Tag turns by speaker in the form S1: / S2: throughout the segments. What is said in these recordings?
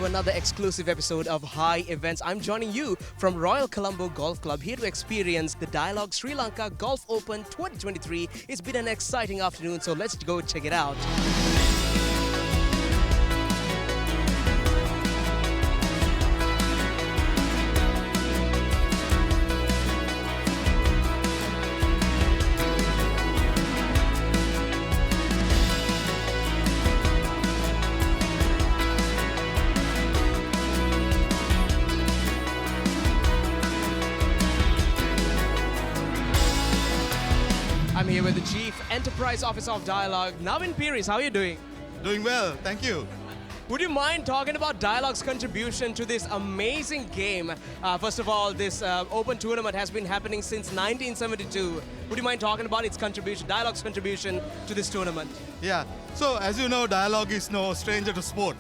S1: another exclusive episode of Hi Events. I'm joining you from Royal Colombo Golf Club here to experience the Dialog Sri Lanka Golf Open 2023. It's been an exciting afternoon, so let's go check it out. I'm here with the Chief Enterprise Officer of Dialog, Navin Piris. How are you doing?
S2: Doing well, thank you.
S1: Would you mind talking about Dialog's contribution to this amazing game? First of all, this Open tournament has been happening since 1972. Would you mind talking about its contribution, Dialog's contribution to this tournament?
S2: Yeah, so as you know, Dialog is no stranger to sport,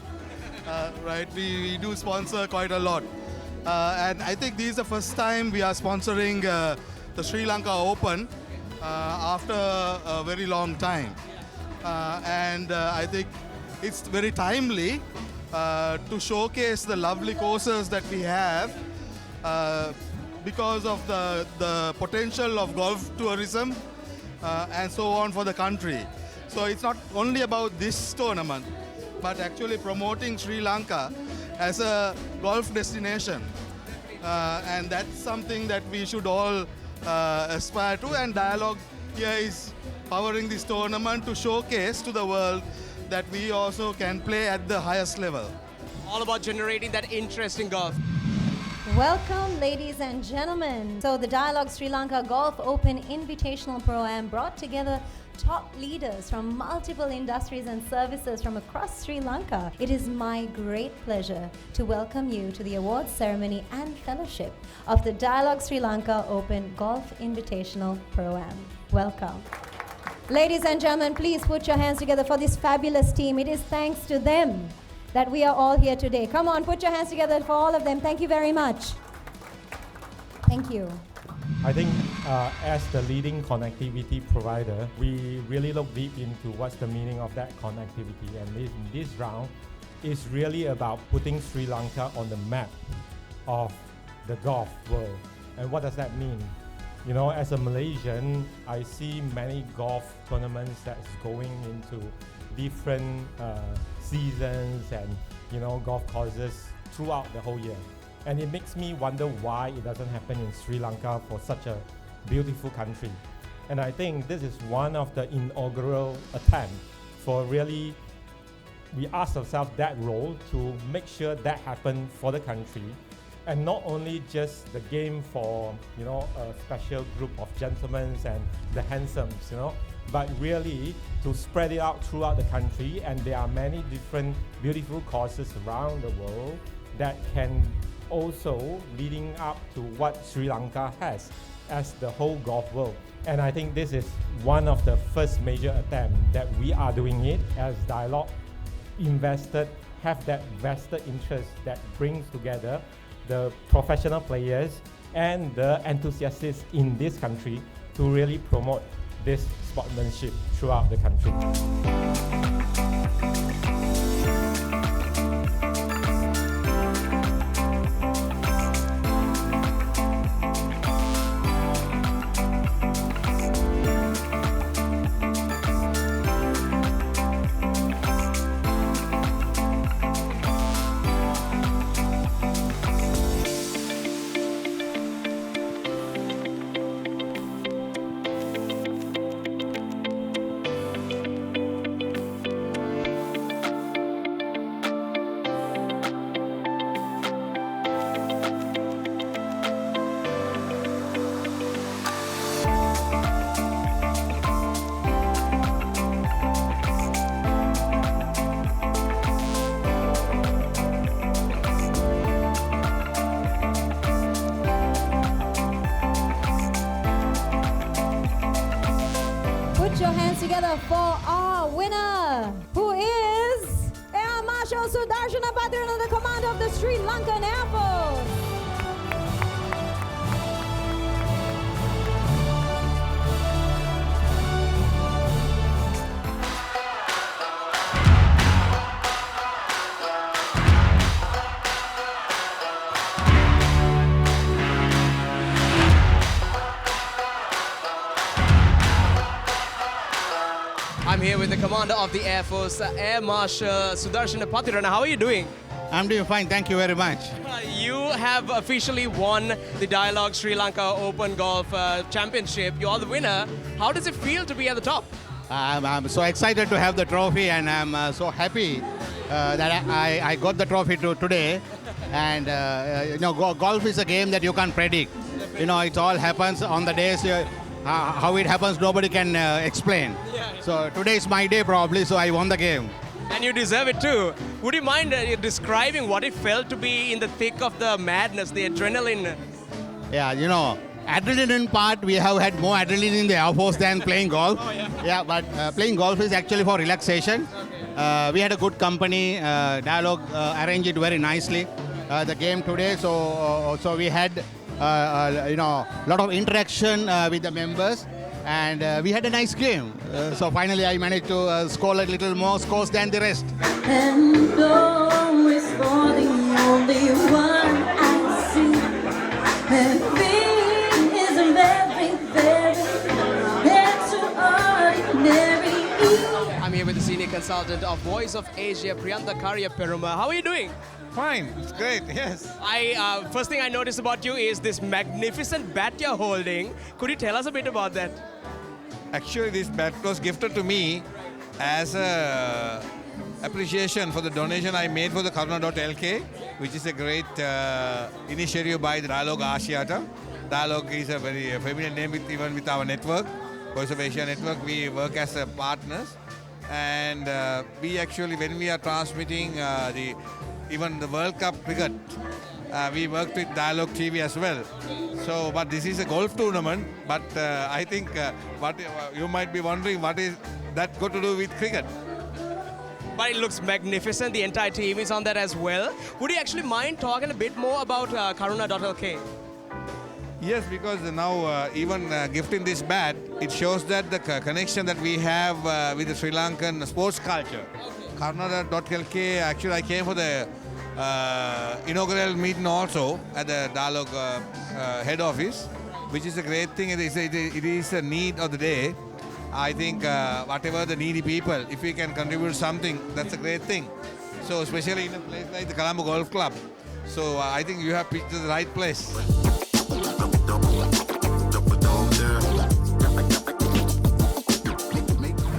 S2: right? We do sponsor quite a lot. And I think this is the first time we are sponsoring the Sri Lanka Open after a very long time. And I think it's very timely to showcase the lovely courses that we have because of the potential of golf tourism and so on for the country. So it's not only about this tournament, but actually promoting Sri Lanka as a golf destination. And that's something that we should all aspire to, and Dialog here is powering this tournament to showcase to the world that we also can play at the highest level.
S1: All about generating that interest in golf.
S3: Welcome, ladies and gentlemen. So the Dialog Sri Lanka Golf Open Invitational Pro-Am brought together top leaders from multiple industries and services from across Sri Lanka. It is my great pleasure to welcome you to the awards ceremony and fellowship of the Dialog Sri Lanka Open Golf Invitational Pro-Am. Welcome. Ladies and gentlemen, please put your hands together for this fabulous team. It is thanks to them that we are all here today. Come on, put your hands together for all of them. Thank you very much. Thank you.
S4: I think as the leading connectivity provider, we really look deep into what's the meaning of that connectivity. And in this round, is really about putting Sri Lanka on the map of the golf world. And what does that mean? You know, as a Malaysian, I see many golf tournaments that's going into different seasons and, you know, golf courses throughout the whole year. And it makes me wonder why it doesn't happen in Sri Lanka for such a beautiful country. And I think this is one of the inaugural attempts for really, we ask ourselves that role to make sure that happens for the country. And not only just the game for, you know, a special group of gentlemen and the handsomes, you know, but really to spread it out throughout the country. And there are many different beautiful courses around the world that can also leading up to what Sri Lanka has as the whole golf world. And I think this is one of the first major attempts that we are doing it as Dialog invested, have that vested interest that brings together the professional players and the enthusiasts in this country to really promote this sportsmanship throughout the country.
S3: Put your hands together for our winner, who is Air Marshal Sudarshana Bhadrana, the commander of the Sri Lankan Air Force.
S1: I'm here with the commander of the Air Force, Air Marshal Sudarshan Patirana. How are you doing?
S5: I'm doing fine, thank you very much.
S1: You have officially won the Dialog Sri Lanka Open Golf Championship. You are the winner. How does it feel to be at the top?
S5: I'm so excited to have the trophy, and I'm so happy that I got the trophy today. And golf is a game that you can't predict. It all happens on the days. How it happens, nobody can explain. So today is my day probably, so I won the game.
S1: And you deserve it too. Would you mind describing what it felt to be in the thick of the madness, the adrenaline?
S5: Yeah, adrenaline part, we have had more adrenaline in the Air Force than playing golf. Yeah, but playing golf is actually for relaxation. We had a good company. Dialog arranged it very nicely. The game today, so we had lot of interaction with the members, and we had a nice game. So finally, I managed to score a little more scores than the rest.
S6: And always for the only one I see. And being is a very, very extraordinary.
S1: I'm here with the senior consultant of Voice of Asia, Priyanta Karya Peruma. How are you doing?
S7: Fine, it's great, yes.
S1: First thing I noticed about you is this magnificent bat you're holding. Could you tell us a bit about that?
S7: Actually, this bat was gifted to me as a appreciation for the donation I made for the hi.lk, which is a great initiative by the Dialog Ch. Dialog is a very familiar name even with our network, Voice of Asia network. We work as partners, and we actually, when we are transmitting even the World Cup cricket, we worked with Dialog TV as well. So, but this is a golf tournament, but I think what you might be wondering, what is that got to do with cricket?
S1: But it looks magnificent. The entire team is on that as well. Would you actually mind talking a bit more about hi.lk?
S7: Yes, because now even gifting this bat, it shows that the connection that we have with the Sri Lankan sports culture. hi.lk, actually I came for the inaugural meeting also at the Dialog head office, which is a great thing. It is a need of the day. I think whatever the needy people, if we can contribute something, that's a great thing. So especially in a place like the Colombo Golf Club. So I think you have picked the right place.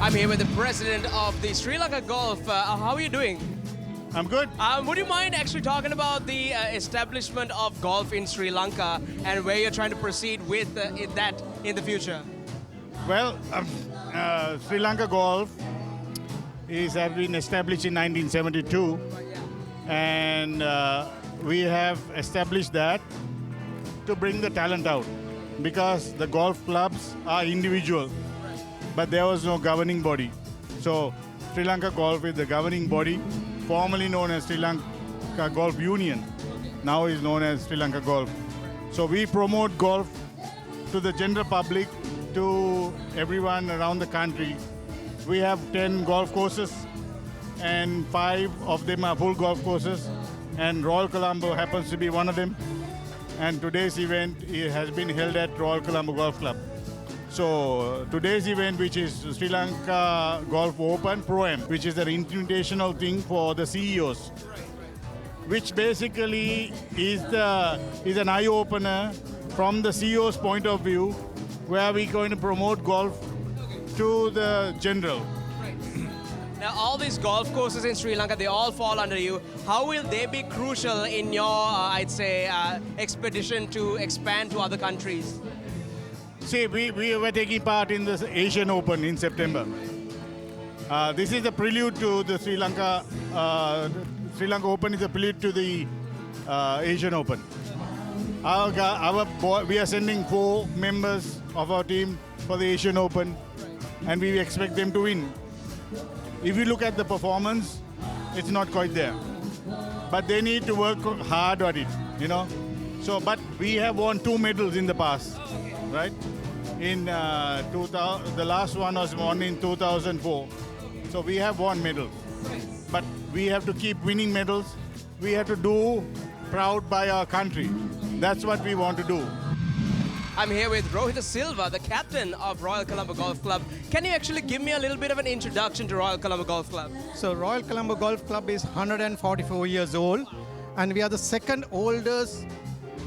S1: I'm here with the president of the Sri Lanka Golf. How are you doing?
S8: I'm good.
S1: Would you mind actually talking about the establishment of golf in Sri Lanka and where you're trying to proceed with that in the future?
S8: Well, Sri Lanka Golf has been established in 1972, and we have established that to bring the talent out, because the golf clubs are individual, but there was no governing body. So Sri Lanka Golf is the governing body, formerly known as Sri Lanka Golf Union, now is known as Sri Lanka Golf. So we promote golf to the general public, to everyone around the country. We have 10 golf courses, and 5 of them are full golf courses, and Royal Colombo happens to be one of them. And today's event has been held at Royal Colombo Golf Club. So today's event, which is Sri Lanka Golf Open Pro-Am, which is an invitational thing for the CEOs, which basically is an eye-opener from the CEO's point of view, where we're going to promote golf to the general.
S1: Now, all these golf courses in Sri Lanka, they all fall under you. How will they be crucial in your, I'd say, expedition to expand to other countries?
S8: See, we were taking part in the Asian Open in September. This is the prelude to the Sri Lanka Open is a prelude to the Asian Open. We are sending 4 members of our team for the Asian Open, and we expect them to win. If you look at the performance, it's not quite there. But they need to work hard at it, So, but we have won 2 medals in the past, right? In the last one was won in 2004. So we have won medals. But we have to keep winning medals. We have to do proud by our country. That's what we want to do.
S1: I'm here with Rohit Silva, the captain of Royal Colombo Golf Club. Can you actually give me a little bit of an introduction to Royal Colombo Golf Club?
S9: So Royal Colombo Golf Club is 144 years old, and we are the second oldest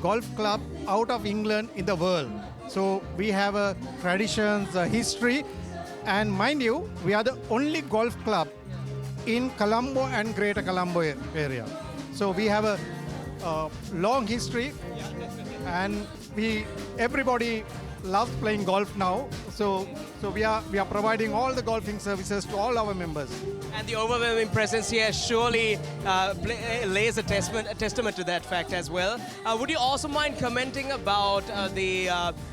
S9: golf club out of England in the world. So we have a traditions, a history, and mind you, we are the only golf club in Colombo and Greater Colombo area. So we have a long history, and everybody loves playing golf now. So we are providing all the golfing services to all our members.
S1: And the overwhelming presence here surely lays a testament to that fact as well. Would you also mind commenting about the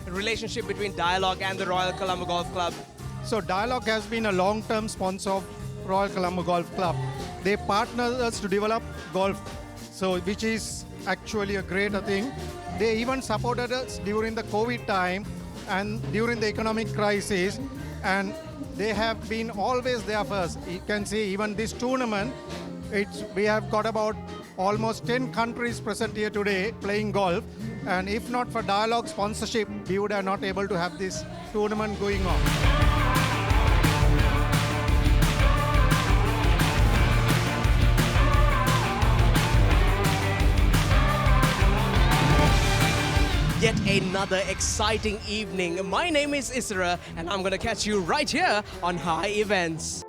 S1: relationship between Dialog and the Royal Colombo Golf Club?
S9: So Dialog has been a long-term sponsor of Royal Colombo Golf Club. They partner us to develop golf, so which is actually a great thing. They even supported us during the COVID time and during the economic crisis, and they have been always there for us. You can see even this tournament, we have got about almost 10 countries present here today playing golf, and if not for Dialog sponsorship, we would have not able to have this tournament going on.
S1: Yet another exciting evening. My name is Isra, and I'm going to catch you right here on Hi Events.